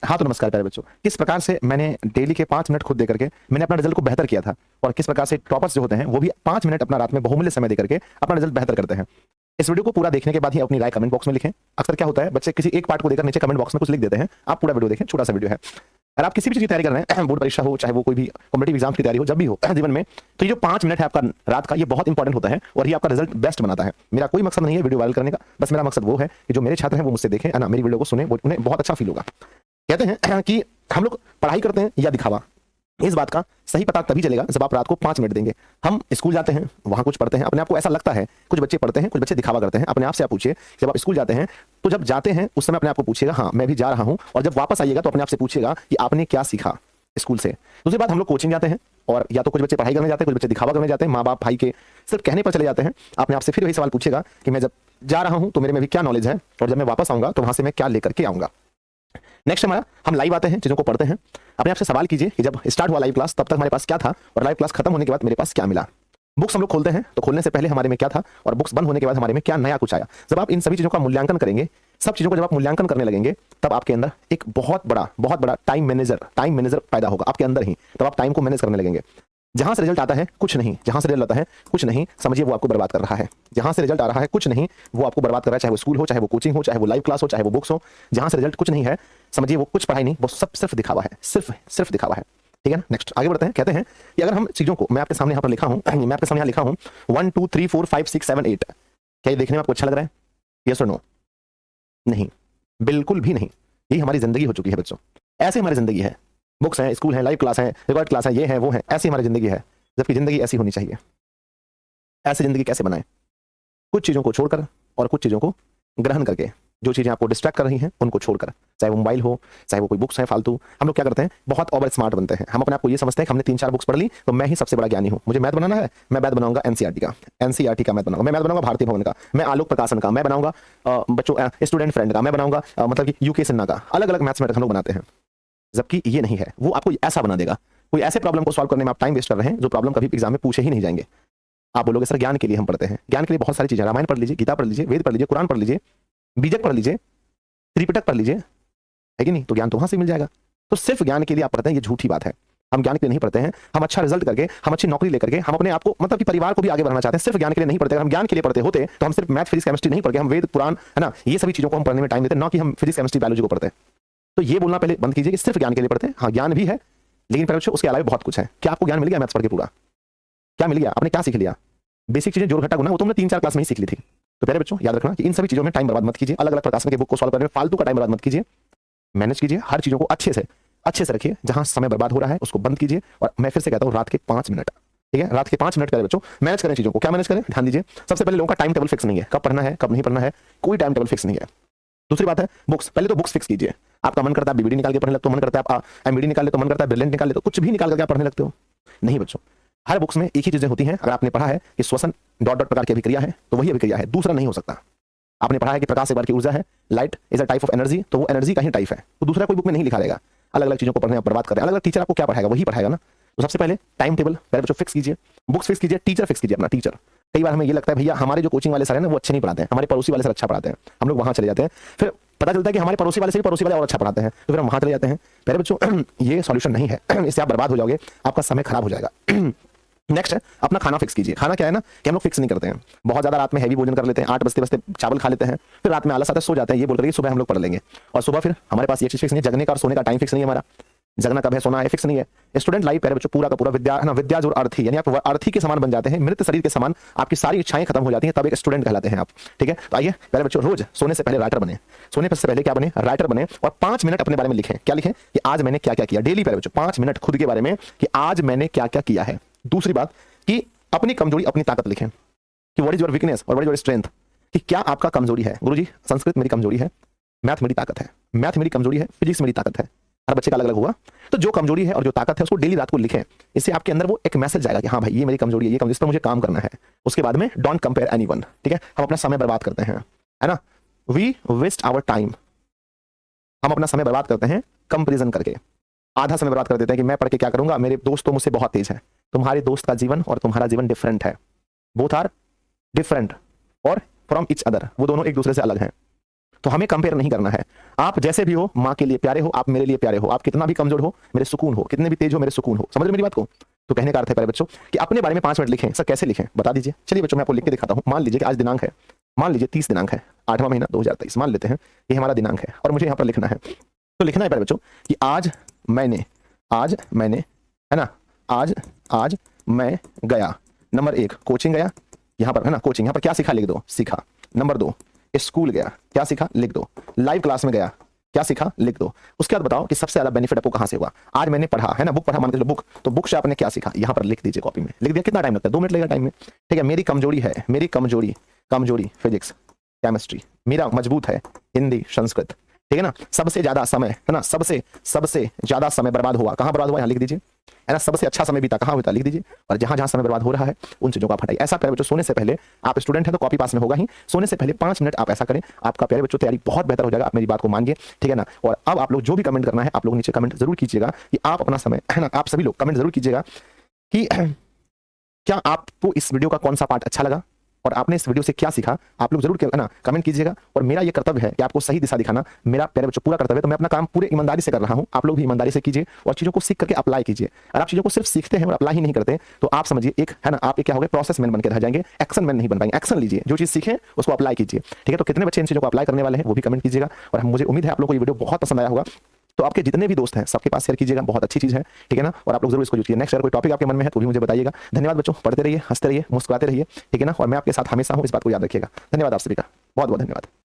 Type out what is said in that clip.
हाँ तो नमस्कार प्यारे बच्चों, किस प्रकार से मैंने डेली के 5 मिनट खुद दे करके मैंने अपना रिजल्ट को बेहतर किया था और किस प्रकार से टॉपर्स जो होते हैं वो भी 5 मिनट अपना रात में बहुमूल्य समय दे करके अपना रिजल्ट बेहतर करते हैं। इस वीडियो को पूरा देखने के बाद ही अपनी राय कमेंट बॉक्स में लिखें। अक्सर क्या होता है, बच्चे किसी एक पार्ट को देकर नीचे कमेंट बॉक्स में कुछ लिख देते हैं। आप पूरा वीडियो देखें, छोटा सा वीडियो है। अगर आप किसी भी चीज की तैयारी कर रहे हैं, बोर्ड परीक्षा हो चाहे वो कोई भी कॉम्पिटिटिव एग्जाम की तैयारी हो, जब भी हो जीवन में, तो ये जो 5 मिनट है आपका रात का, ये बहुत इंपॉर्टेंट होता है और ये आपका रिजल्ट बेस्ट बनाता है। मेरा कोई मकसद नहीं है वीडियो वायरल करने का, बस मेरा मकसद वो है कि जो मेरे छात्र हैं वो मुझसे देखें, है ना, मेरी वीडियो को सुने, उन्हें बहुत अच्छा फील होगा। कहते हैं कि हम लोग पढ़ाई करते हैं या दिखावा, इस बात का सही पता तभी चलेगा जब आप रात को 5 मिनट देंगे। हम स्कूल जाते हैं, वहां कुछ पढ़ते हैं, अपने आप को ऐसा लगता है, कुछ बच्चे पढ़ते हैं, कुछ बच्चे दिखावा करते हैं। अपने आप से आप पूछिए, जब आप स्कूल जाते हैं तो जब जाते हैं उस समय अपने आप को पूछिएगा हाँ मैं भी जा रहा हूं, और जब वापस आइएगा तो अपने आप से पूछिएगा कि आपने क्या सीखा स्कूल से। दूसरी बात, हम लोग कोचिंग जाते हैं और या तो कुछ बच्चे पढ़ाई करने जाते हैं, कुछ बच्चे दिखावा करने जाते हैं, माँ बाप भाई के सिर्फ कहने पर चले जाते हैं। अपने आप से फिर वही सवाल पूछिएगा कि मैं जब जा रहा हूं तो मेरे में भी क्या नॉलेज है, और जब मैं वापस आऊंगा तो वहां से मैं क्या लेकर के आऊंगा। नेक्स्ट हमारा, हम लाइव आते हैं, चीजों को पढ़ते हैं। अपने आप से सवाल कीजिए कि जब स्टार्ट हुआ लाइव क्लास तब तक हमारे पास क्या था, और लाइव क्लास खत्म होने के बाद मेरे पास क्या मिला। बुक्स हम लोग खोलते हैं तो खोलने से पहले हमारे में क्या था, और बुक्स बंद होने के बाद हमारे में क्या नया कुछ आया। जब आप इन सभी चीजों का मूल्यांकन करेंगे, सब चीजों का जब आप मूल्यांकन करने लगेंगे, तब आपके अंदर एक बहुत बड़ा टाइम मैनेजर पैदा होगा आपके अंदर ही। तब आप टाइम को मैनेज करने लगेंगे। जहां से रिजल्ट आता है कुछ नहीं, जहां से रिजल्ट आता है कुछ नहीं, समझिए वो आपको बर्बाद कर रहा है। जहां से रिजल्ट आ रहा है कुछ नहीं, वो आपको बर्बाद कर रहा है, चाहे वो स्कूल हो, चाहे वो कोचिंग हो, चाहे वो लाइव क्लास हो, चाहे वो बुक्स हो। जहां से रिजल्ट कुछ नहीं है, समझिए वो कुछ पढ़ाई नहीं, वो सब सिर्फ दिखावा है, सिर्फ दिखावा है। ठीक है ना। नेक्स्ट आगे बढ़ते हैं। कहते हैं कि अगर हम चीजों को, मैं आपके सामने यहाँ पर लिखा हूं, मैं आपके सामने यहाँ लिखा हूं 1 2 3 4 5 6 7 8, क्या ये देखने में आपको अच्छा लग रहा है? यस और नो? नहीं, बिल्कुल भी नहीं। यही हमारी जिंदगी हो चुकी है बच्चों, ऐसे हमारी जिंदगी है। बुक्स हैं, स्कूल है, लाइव क्लास है, रिकॉर्ड क्लास है, ये है वो है, ऐसी हमारी जिंदगी है। जबकि जिंदगी ऐसी होनी चाहिए। ऐसी जिंदगी कैसे बनाएं? कुछ चीजों को छोड़कर और कुछ चीजों को ग्रहण करके। जो चीजें आपको डिस्ट्रैक्ट कर रही हैं उनको छोड़कर, चाहे वो मोबाइल हो, चाहे वो कोई बुक्स है फालतू। हम लोग क्या करते हैं, बहुत ओवर स्मार्ट बनते हैं। हम अपने आप को ये समझते हैं कि हमने 3 4 बुक्स पढ़ ली तो मैं ही सबसे बड़ा ज्ञानी हूं। मुझे मैथ बनाना है, मैं मैथ बनाऊंगा एनसीईआरटी का मैथ बनाऊंगा, मैं मैथ बनाऊंगा भारतीय भवन का, मैं आलोक प्रकाशन का मैं बनाऊंगा, बच्चों स्टूडेंट फ्रेंड का मैं बनाऊंगा, मतलब कि यूके सिन्हा का। अलग अलग मैथ्स हम लोग बनाते हैं, जबकि ये नहीं है। वो आपको ऐसा बना देगा, कोई ऐसे प्रॉब्लम को सॉल्व करने में आप टाइम वेस्ट कर रहे हैं जो प्रॉब्लम कभी एग्जाम में पूछे ही नहीं जाएंगे। आप बोलोगे सर ज्ञान के लिए हम पढ़ते हैं। ज्ञान के लिए बहुत सारी चीजें, रामायण पढ़ लीजिए, गीता पढ़ लीजिए, वेद पढ़ लीजिए, कुरान पढ़ लीजिए, बीजक पढ़ लीजिए, त्रिपिटक पढ़ लीजिए, है कि नहीं? तो ज्ञान तो वहां से मिल जाएगा। तो सिर्फ ज्ञान के लिए आप पढ़ते हैं, ये झूठी बात है। हम ज्ञान के लिए नहीं पढ़ते हैं। हम अच्छा रिजल्ट करके, हम अच्छी नौकरी लेकर के, हम अपने आप को, मतलब कि परिवार को भी आगे बढ़ाना चाहते हैं। सिर्फ ज्ञान के लिए नहीं पढ़ते। अगर हम ज्ञान के लिए पढ़ते होते तो हम सिर्फ मैथ फिजिक्स केमिस्ट्री नहीं पढ़ के हम वेद पुराण, है ना, ये सभी चीजों को हम पढ़ने में टाइम देते, ना कि हम फिजिक्स केमिस्ट्री बायोलॉजी को पढ़ते हैं। तो ये बोलना पहले बंद कीजिए कि सिर्फ ज्ञान के लिए पढ़ते हैं। हाँ ज्ञान भी है, लेकिन पहले उसके अलावा बहुत कुछ है। क्या आपको ज्ञान मिल गया मैथ्स पढ़ के? पूरा क्या मिल गया? आपने क्या सीख लिया? बेसिक चीजें, जोड़ घटा गुना, वो तुमने 3 4 क्लास में ही सीख ली थी। तो प्यारे बच्चों याद रखना कि इन सभी चीजों में टाइम बर्बाद मत कीजिए। अलग अलग प्रकाशन के बुक को सॉल्व करने में फालतू का टाइम बर्बाद मत कीजिए। मैनेज कीजिए हर चीजों को अच्छे से रखिए। जहां समय बर्बाद हो रहा है उसको बंद कीजिए। और मैं फिर से कहता हूं, रात के 5 मिनट, ठीक है, रात के 5 मिनट प्यारे बच्चों मैनेज करें चीजों को। क्या मैनेज करें? ध्यान दीजिए। सबसे पहले लोगों का टाइम टेबल फिक्स नहीं है, कब पढ़ना है कब नहीं पढ़ना है, कोई टाइम टेबल फिक्स नहीं है। दूसरी बात है बुक्स, पहले तो बुक्स फिक्स कीजिए। आपका मन करता है बीबीडी निकाल के पढ़ने लगते हो, मन करता है आप एमबीडी निकाल ले, तो मन करता है ब्रिलियंट निकाल ले, तो कुछ भी निकाल करके आप पढ़ने लगते हो। नहीं बच्चों, हर बुक्स में एक ही चीजें होती हैं। अगर आपने पढ़ा है कि श्वसन डॉट डॉट प्रकार की अभिक्रिया है तो वही अभिक्रिया है, दूसरा नहीं हो सकता। आपने पढ़ा है कि प्रकाश एक बार की ऊर्जा है, light is a type of energy, तो वो एनर्जी का ही टाइप है, तो दूसरा कोई बुक में नहीं लिखा रहेगा। अलग अलग चीजों को पढ़ने आप बर्बाद कर रहे हैं। अलग अलग टीचर आपको क्या पढ़ाएगा वही पढ़ाएगा ना। तो सबसे पहले टाइम टेबल पहले बच्चों फिक्स कीजिए, बुक्स फिक्स कीजिए, टीचर फिक्स कीजिए अपना टीचर। कई बार हमें ये लगता है भैया हमारे जो कोचिंग वाले सर हैं ना वो अच्छे नहीं पढ़ाते हैं, हमारे पड़ोसी वाले सर अच्छा पढ़ाते हैं, हम लोग वहां चले जाते हैं। फिर पता चलता है कि हमारे पड़ोसी वाले से भी पड़ोसी वाले और अच्छा पढ़ाते हैं, तो फिर हम वहां चले जाते हैं। पहले बच्चों ये सॉल्यूशन नहीं है, इससे आप बर्बाद हो जाओगे, आपका समय खराब हो जाएगा। नेक्स्ट है अपना खाना फिक्स कीजिए। खाना क्या है ना कि हम लोग फिक्स नहीं करते हैं, बहुत ज्यादा रात में हैवी भोजन कर लेते हैं, 8 बजते बजते चावल खा लेते हैं, फिर रात में आलस आता है, सो जाते हैं, ये बोल रही है सुबह हम लोग पढ़ लेंगे। और सुबह फिर हमारे पास ये चीज फिक्स नहीं है, जगने का और सोने का टाइम फिक्स नहीं है हमारा। जगना कब है, सोना है, फिक्स नहीं है। स्टूडेंट लाइफ प्यारे बच्चों पूरा का पूरा विद्या, है ना, विद्या जो अर्थी, यानी आप अर्थी के समान बन जाते हैं, मृत शरीर के समान आपकी सारी इच्छाएं खत्म हो जाती हैं, तब एक स्टूडेंट कहलाते हैं आप। ठीक है, तो आइए प्यारे बच्चों रोज सोने से पहले राइटर बने, सोने से पहले क्या बने, राइटर बने, और 5 मिनट अपने बारे में लिखें। क्या लिखें? कि आज मैंने क्या क्या किया डेली। प्यारे बच्चों 5 मिनट खुद के बारे में कि आज मैंने क्या क्या किया है। दूसरी बात कि अपनी कमजोरी अपनी ताकत लिखें, कि व्हाट इज योर वीकनेस और व्हाट इज योर स्ट्रेंथ, कि क्या आपका कमजोरी है। गुरुजी संस्कृत मेरी कमजोरी है, मैथ मेरी ताकत है, मैथ मेरी कमजोरी है, फिजिक्स मेरी ताकत है। हर बच्चे का अलग अलग होगा, तो जो कमजोरी है और जो ताकत है उसको डेली रात को लिखें। इससे आपके अंदर वो एक मैसेज जाएगा कि हाँ भाई ये मेरी कमजोरी है, ये कमजोरी, इस पर मुझे काम करना है। उसके बाद में डोंट कंपेयर एनीवन। ठीक है, हम अपना समय बर्बाद करते हैं, है ना, वी वेस्ट आवर टाइम। हम अपना समय बर्बाद करते हैं कंपेरिजन करके। आधा समय बर्बाद कर देते हैं कि मैं पढ़ के क्या करूंगा, मेरे दोस्त तो मुझसे बहुत तेज है। तुम्हारे दोस्त का जीवन और तुम्हारा जीवन डिफरेंट है, बोथ आर डिफरेंट और फ्रॉम ईच अदर, वो दोनों एक दूसरे से अलग हैं। तो हमें कंपेयर नहीं करना है। आप जैसे भी हो, माँ के लिए प्यारे हो, आप मेरे लिए प्यारे हो, आप कितना भी कमजोर हो मेरे सुकून हो, कितने भी तेज हो मेरे सुकून हो। समझ रहे मेरी बात को? तो कहने का अर्थ है प्यारे बच्चों कि अपने बारे में 5 मिनट लिखें। सर कैसे लिखें बता दीजिए। चलिए बच्चों मैं आपको लिख के दिखाता हूँ। मान लीजिए कि आज दिनांक है, मान लीजिए 30 दिनांक है, 8वां महीना 2023 मान लेते हैं, ये हमारा दिनांक है और मुझे यहाँ पर लिखना है। तो लिखना है प्यारे बच्चों कि आज मैंने है ना, आज मैं गया। नंबर 1 कोचिंग गया, यहाँ पर है ना कोचिंग, यहाँ पर क्या सीखा लिख दो, सीखा। नंबर 2 स्कूल गया, क्या सीखा लिख दो। लाइव क्लास में गया, क्या सीखा लिख दो। उसके बाद बताओ कि सबसे ज्यादा बेनिफिट आपको कहां से हुआ। आज मैंने पढ़ा है ना, बुक पढ़ा, मान के चलो बुक, तो बुक से आपने क्या सीखा यहाँ पर लिख दीजिए कॉपी में। लिख दिया, कितना टाइम लगता है, 2 मिनट लगेगा टाइम में। ठीक है, मेरी कमजोरी है, मेरी कमजोरी फिजिक्स केमिस्ट्री, मेरा मजबूत है हिंदी संस्कृत। ठीक है ना, सबसे ज्यादा समय है ना, सबसे ज्यादा समय बर्बाद हुआ, कहां बर्बाद हुआ यहाँ लिख दीजिए, है ना। सबसे अच्छा समय बीता कहां होता लिख दीजिए, और जहां जहां समय बर्बाद हो रहा है उन चीजों को आप हटाइए। ऐसा प्यारे बच्चों सोने से पहले, आप स्टूडेंट हैं तो कॉपी पास में होगा ही, सोने से पहले 5 मिनट आप ऐसा करें, आपका प्यारे बच्चों तैयारी बहुत बेहतर हो जाएगा। आप मेरी बात को मानिए, ठीक है ना। और अब आप लोग जो भी कमेंट करना है, आप लोग नीचे कमेंट जरूर कीजिएगा कि आप अपना समय, है ना, आप सभी लोग कमेंट जरूर कीजिएगा कि क्या आपको इस वीडियो का कौन सा पार्ट अच्छा लगा और आपने इस वीडियो से क्या सीखा। आप लोग जरूर है ना कमेंट कीजिएगा। और मेरा ये कर्तव्य है कि आपको सही दिशा दिखाना, मेरा प्यारे बच्चों पूरा कर्तव्य है। तो मैं अपना काम पूरे ईमानदारी से कर रहा हूँ, आप लोग भी ईमानदारी से कीजिए और चीजों को सीख करके अप्लाई कीजिए। अगर आप चीजों को सिर्फ सीखते हैं और अप्लाई ही नहीं करते तो आप समझिए एक, है ना, आप क्या हो गए, प्रोसेस मैन बनकर रह जाएंगे, एक्शन मैन नहीं बन पाएंगे। एक्शन लीजिए, जो चीज सीखें उसको अप्लाई कीजिए। ठीक है, तो कितने बच्चे इन चीजों को अप्लाई करने वाले हैं वो भी कमेंट कीजिएगा। और मुझे उम्मीद है आप लोग को ये वीडियो बहुत पसंद आया होगा, तो आपके जितने भी दोस्त हैं सबके पास शेयर कीजिएगा, बहुत अच्छी चीज है। ठीक है ना, और आप लोग जरूर इसको यूज कीजिए। नेक्स्ट अगर कोई टॉपिक आपके मन में है तो भी मुझे बताइएगा। धन्यवाद बच्चों, पढ़ते रहिए, हंसते रहिए, मुस्कुराते रहिए। ठीक है ना, और मैं आपके साथ हमेशा हूं, इस बात को याद रखिएगा। धन्यवाद आप सभी का, बहुत बहुत धन्यवाद।